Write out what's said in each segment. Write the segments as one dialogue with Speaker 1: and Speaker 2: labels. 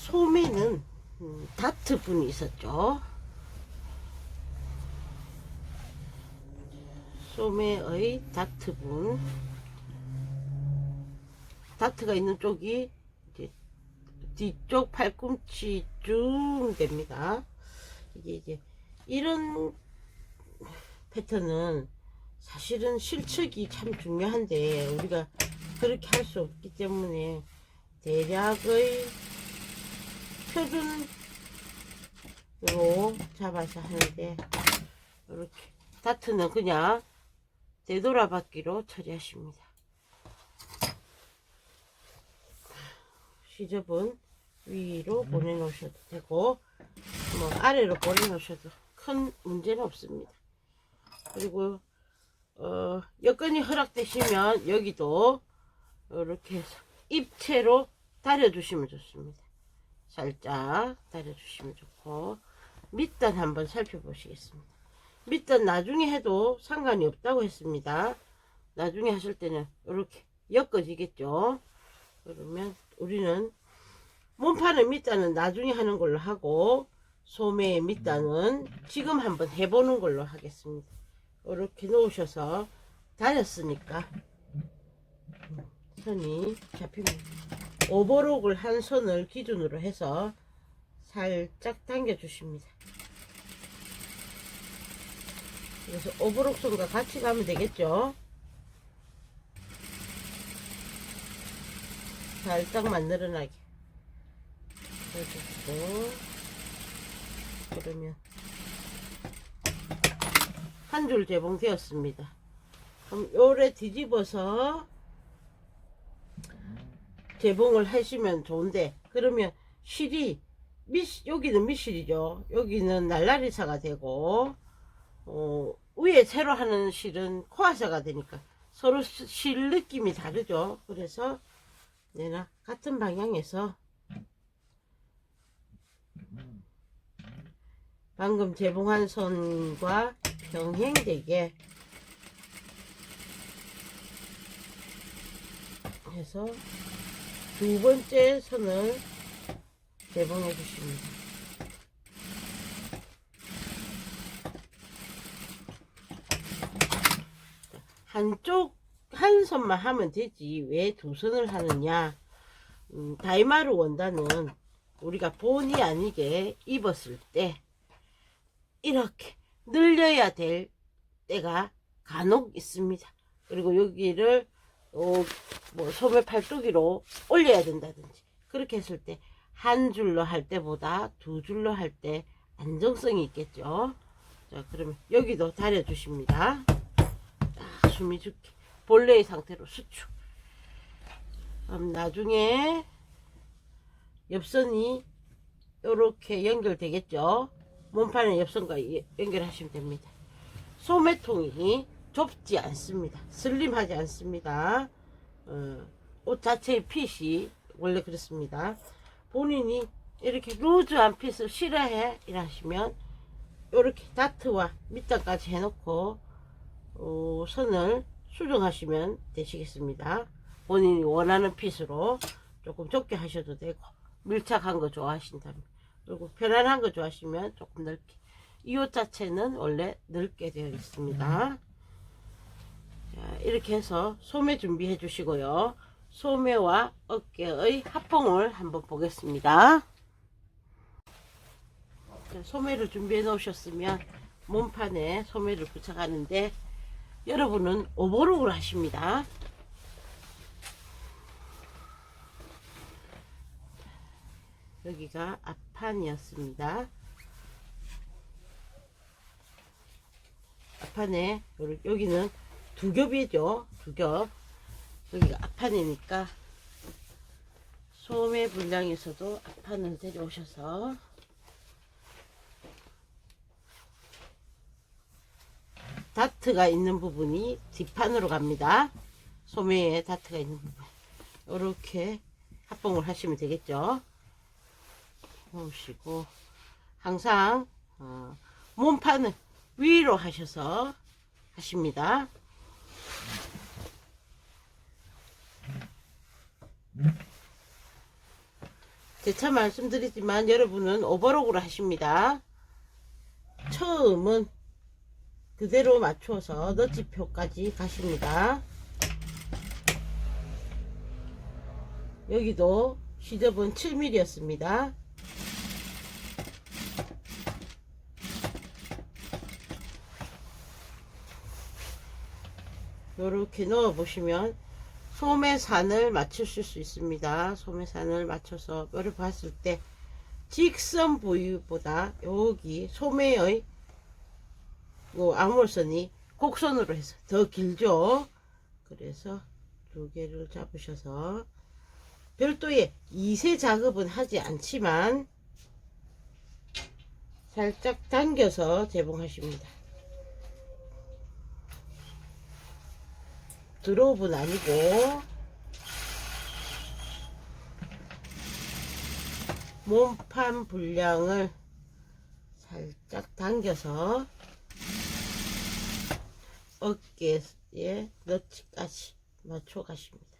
Speaker 1: 소매는 다트 분이 있었죠. 소매의 다트 분. 다트가 있는 쪽이 이제 뒤쪽 팔꿈치쯤 됩니다. 이게 이제 이런 패턴은 사실은 실측이 참 중요한데 우리가 그렇게 할 수 없기 때문에 대략의 표준으로 잡아서 하는데, 이렇게 다트는 그냥 되돌아받기로 처리하십니다. 시접은 위로 보내놓으셔도 되고 뭐 아래로 보내놓으셔도 큰 문제는 없습니다. 그리고 여건이 허락되시면 여기도 이렇게 해서 입체로 다려주시면 좋습니다. 살짝 다려주시면 좋고, 밑단 한번 살펴보시겠습니다. 밑단 나중에 해도 상관이 없다고 했습니다. 나중에 하실 때는 이렇게 엮어지겠죠. 그러면 우리는 몸판의 밑단은 나중에 하는 걸로 하고, 소매의 밑단은 지금 한번 해보는 걸로 하겠습니다. 이렇게 놓으셔서 다렸으니까 선이 잡힙니다. 오버록을 한 선을 기준으로 해서 살짝 당겨 주십니다. 그래서 오버록 선과 같이 가면 되겠죠. 살짝만 늘어나게 해주고, 그러면 한 줄 재봉되었습니다. 그럼 요래 뒤집어서 재봉을 하시면 좋은데, 그러면 실이 여기는 밑실이죠. 여기는 날라리사가 되고 위에 새로 하는 실은 코아사가 되니까 서로 실 느낌이 다르죠. 그래서 내나 같은 방향에서 방금 재봉한 선과 평행되게 해서 두 번째 선을 재봉해 주십니다. 한쪽 한 선만 하면 되지 왜 두 선을 하느냐. 다이마루 원단은 우리가 본의 아니게 입었을 때 이렇게 늘려야 될 때가 간혹 있습니다. 그리고 여기를 뭐 소매 팔뚝이로 올려야 된다든지, 그렇게 했을 때 한 줄로 할 때보다 두 줄로 할 때 안정성이 있겠죠. 자, 그러면 여기도 다려 주십니다. 딱 숨이 죽게 본래의 상태로 수축. 그럼 나중에 옆선이 이렇게 연결되겠죠. 몸판의 옆선과 연결하시면 됩니다. 소매통이 좁지 않습니다. 슬림하지 않습니다. 옷 자체의 핏이 원래 그렇습니다. 본인이 이렇게 루즈한 핏을 싫어해 이러시면 이렇게 다트와 밑단까지 해놓고 선을 수정하시면 되시겠습니다. 본인이 원하는 핏으로 조금 좁게 하셔도 되고, 밀착한 거 좋아하신다면, 그리고 편안한 거 좋아하시면 조금 넓게. 이 옷 자체는 원래 넓게 되어 있습니다. 자, 이렇게 해서 소매 준비해 주시고요. 소매와 어깨의 합봉을 한번 보겠습니다. 자, 소매를 준비해 놓으셨으면 몸판에 소매를 부착하는데, 여러분은 오버록을 하십니다. 여기가 앞판이었습니다. 앞판에 여기는 두 겹이죠. 두 겹. 여기가 앞판이니까 소매 분량에서도 앞판을 데려오셔서 다트가 있는 부분이 뒷판으로 갑니다. 소매에 다트가 있는 부분 이렇게 합봉을 하시면 되겠죠. 놓으시고 항상 몸판을 위로 하셔서 하십니다. 재차 말씀드리지만 여러분은 오버록으로 하십니다. 처음은 그대로 맞춰서 너지표까지 가십니다. 여기도 시접은 7mm 였습니다. 요렇게 넣어 보시면 소매산을 맞추실 수 있습니다. 소매산을 맞춰서 뼈를 봤을 때 직선 부위보다 여기 소매의 요 아몰선이 곡선으로 해서 더 길죠. 그래서 두 개를 잡으셔서 별도의 2세 작업은 하지 않지만 살짝 당겨서 재봉하십니다. 드롭은 아니고 몸판 분량을 살짝 당겨서 어깨에 너치까지 맞춰 가십니다.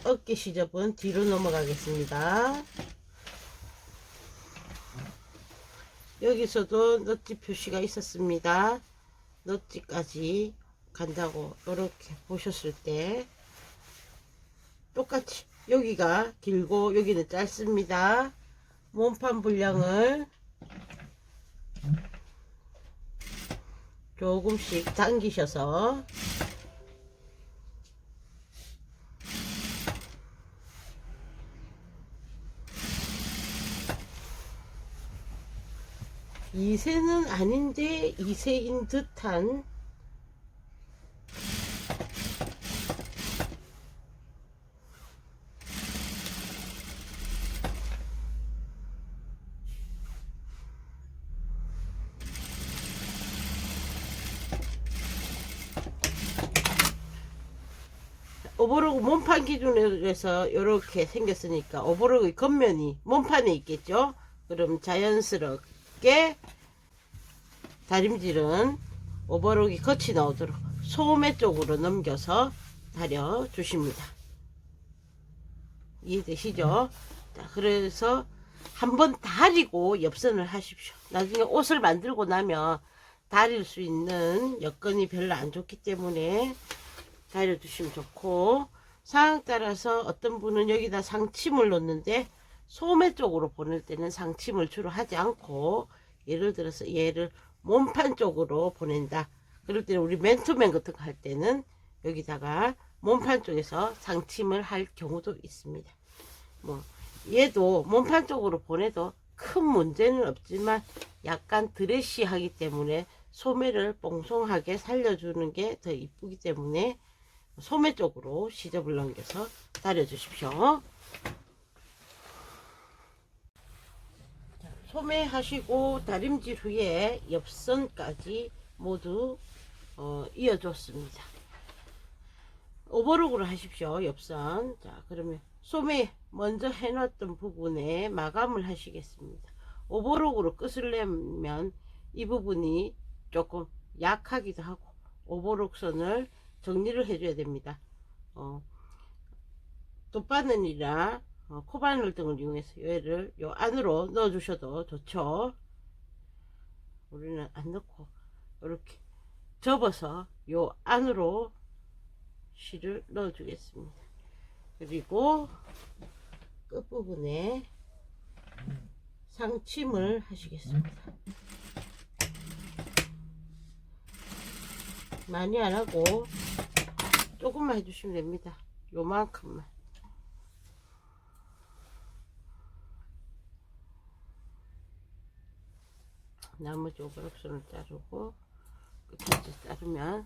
Speaker 1: 어깨 시접은 뒤로 넘어가겠습니다. 여기서도 너치 표시가 있었습니다. 너치까지 간다고 이렇게 보셨을 때 똑같이 여기가 길고 여기는 짧습니다. 몸판 분량을 조금씩 당기셔서 이세는 아닌데 이세인 듯한 오버로그 몸판 기준에서 이렇게 생겼으니까 오버로그의 겉면이 몸판에 있겠죠. 그럼 자연스럽게 다림질은 오버록이 겉이 나오도록 소매 쪽으로 넘겨서 다려 주십니다. 이해되시죠? 자, 그래서 한번 다리고 옆선을 하십시오. 나중에 옷을 만들고 나면 다릴 수 있는 여건이 별로 안 좋기 때문에 다려 주시면 좋고, 상황 따라서 어떤 분은 여기다 상침을 놓는데 소매 쪽으로 보낼 때는 상침을 주로 하지 않고, 예를 들어서 얘를 몸판 쪽으로 보낸다. 그럴 때는 우리 맨투맨 같은 거 할 때는 여기다가 몸판 쪽에서 상침을 할 경우도 있습니다. 뭐 얘도 몸판 쪽으로 보내도 큰 문제는 없지만 약간 드레시하기 때문에 소매를 뽕송하게 살려주는 게 더 이쁘기 때문에 소매 쪽으로 시접을 넘겨서 다려 주십시오. 소매 하시고 다림질 후에 옆선까지 모두 이어줬습니다. 오버록으로 하십시오. 옆선. 자, 그러면 소매 먼저 해놨던 부분에 마감을 하시겠습니다. 오버록으로 끝을 내면 이 부분이 조금 약하기도 하고 오버록 선을 정리를 해줘야 됩니다. 돗바늘이나 코바늘 등을 이용해서 얘를 요 안으로 넣어 주셔도 좋죠. 우리는 안 넣고 이렇게 접어서 요 안으로 실을 넣어 주겠습니다. 그리고 끝부분에 상침을 하시겠습니다. 많이 안 하고 조금만 해주시면 됩니다. 요만큼만. 나머지 오버랩선을 자르고 끝까지 자르면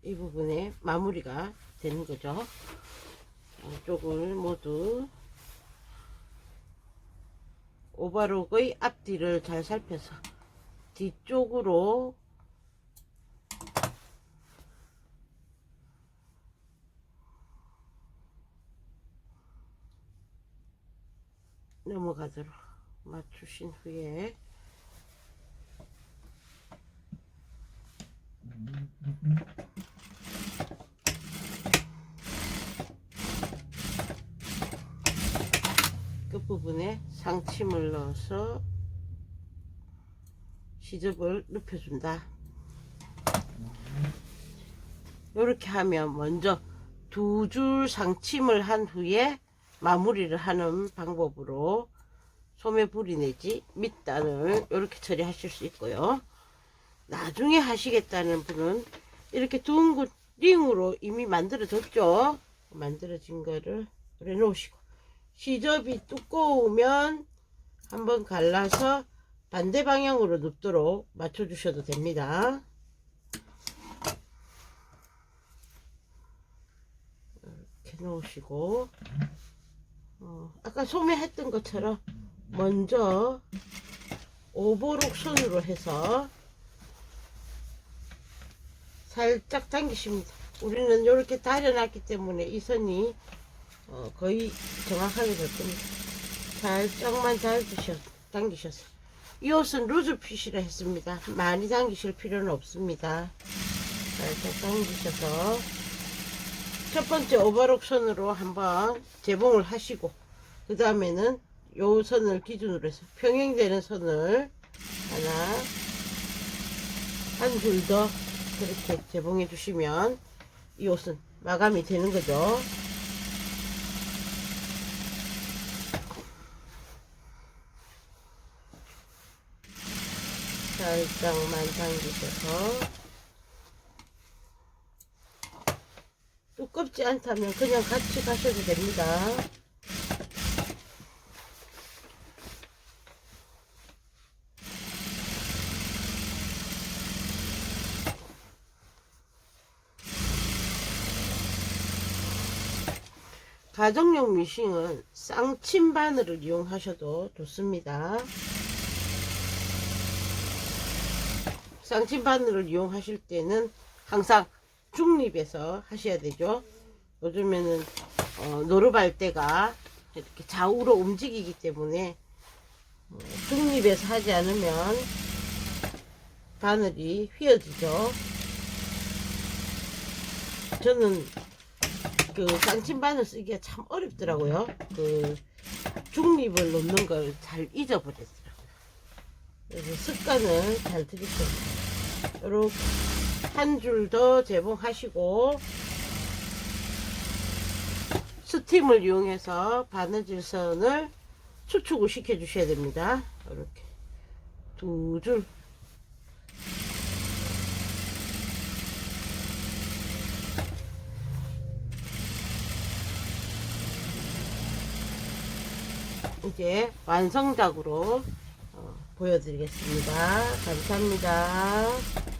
Speaker 1: 이 부분에 마무리가 되는 거죠. 양쪽을 모두 오버록의 앞뒤를 잘 살펴서 뒤쪽으로 넘어가도록 맞추신 후에 끝부분에 상침을 넣어서 시접을 눕혀준다. 이렇게 하면 먼저 두 줄 상침을 한 후에 마무리를 하는 방법으로 소매부리 내지 밑단을 이렇게 처리하실 수 있고요. 나중에 하시겠다는 분은 이렇게 둥근 링으로 이미 만들어졌죠. 만들어진 거를 그래 놓으시고, 시접이 두꺼우면 한번 갈라서 반대 방향으로 눕도록 맞춰 주셔도 됩니다. 이렇게 놓으시고, 아까 소매했던 것처럼 먼저 오버록 선으로 해서 살짝 당기십니다. 우리는 이렇게 다려놨기 때문에 이 선이 거의 정확하게 될 겁니다. 살짝만 당기셔서. 이 옷은 루즈 핏이라 했습니다. 많이 당기실 필요는 없습니다. 살짝 당기셔서 첫 번째 오버록 선으로 한번 재봉을 하시고, 그 다음에는 요 선을 기준으로 해서 평행되는 선을 한 줄 더 그렇게 재봉해 주시면 이 옷은 마감이 되는 거죠. 살짝만 당기셔서, 두껍지 않다면 그냥 같이 가셔도 됩니다. 가정용 미싱은 쌍침 바늘을 이용하셔도 좋습니다. 쌍침 바늘을 이용하실 때는 항상 중립에서 하셔야 되죠. 요즘에는 노루발대가 이렇게 좌우로 움직이기 때문에 중립에서 하지 않으면 바늘이 휘어지죠. 저는 그 쌍침 바늘 쓰기가 참 어렵더라고요. 그 중립을 놓는 걸 잘 잊어버렸더라고요. 그래서 습관을 잘 들이셔야 돼요. 이렇게 한 줄 더 재봉하시고, 스팀을 이용해서 바느질선을 수축을 시켜 주셔야 됩니다. 이렇게 두 줄. 이제 완성작으로 보여드리겠습니다. 감사합니다.